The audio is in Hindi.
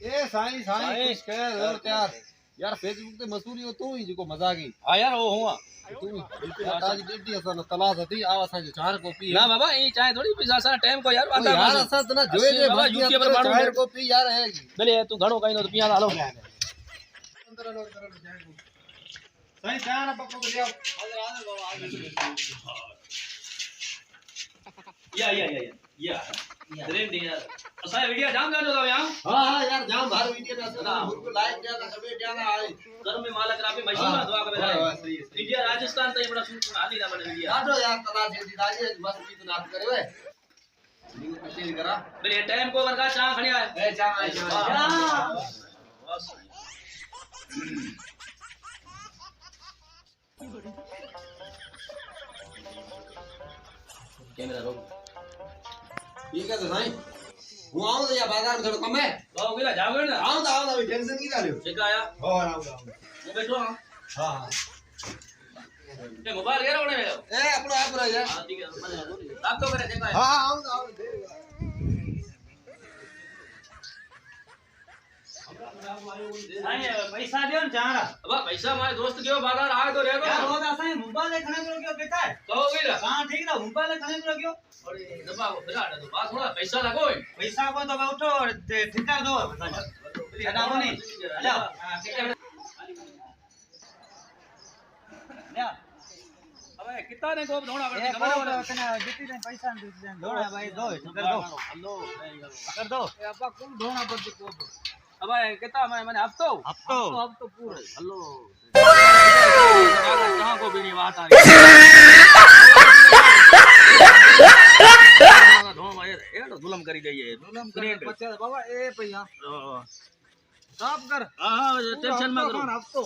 ए साईं साईं कुछ कह और यार यार फेसबुक ते मसूरी हो तू ही जिको मजाकी हां यार वो हुआ तू बिल्कुल ताजी डेटी असन तलाश हती आव असन जो चार कॉपी ना बाबा ई चाहे थोड़ी पैसा सा टाइम को यार वादा यार असन तो ना जोए जे बाबा यूके पर माण्हू चार कॉपी यार है भले तू घणो कहिनो तो पिया हालो साईं चार पक्को के लियो हाजिर बाबा या ग्रेट यार असा वीडियो जाम जानो तो यहां हां यार जाम भार वीडियो ना बिल्कुल लाइक दिया था कबे जाना आए कर में मालक रापे मशीन दुआ करे हां सही है इंडिया राजस्थान तई बड़ा शूट आली ना बने वीडियो आडो यार तला जे दी राजे मस्त गीत नाच करे वे लिंक पे शेयर करा भले टाइम को वर्गा चा खणिया ए चा आई कैमरा रोक ठीक है तो साईं હું આવું તો યા બાજાર માં થોડો કમે बाबू गेला जाओगे ना આવું તો ટેન્શન की કર્યો ठीक आया हो आવું मैं बैठो हां हां ए मोबाइल गेरो ने ए આપણો આપણો યાર हां ठीक है मैंने आप तो करे देखा है हां आવું તો આવું पैसा दियो न चारा अब पैसा मारे दोस्त गयो बाजार आ तो रेगो यार वो असाई मोबाइल खणे तो क्यों बेटा है कहो गेला हां ठीक ना मोबाइल खणे तो क्यों अरे दबा बिराट तो बात थोड़ा पैसा लगो पैसा को तो उठो ठिका दो अदा बनी जाओ हां ठीक है ले अबे कितना ने को ढोणा ए को कने जितनी ने पैसा दे ढोणा भाई दो कर दो हेलो कर दो ए अब्बा कुल ढोणा पर को अबे कितना मैंने हफ्तो हफ्तो पूरे हेलो कहां को भी नहीं बात आ रही ढोणा ये तो जुल्म करी गई है जुलम करे पछे बाबा ए भैया हां साफ कर हां टेंशन मत करो हफ्तो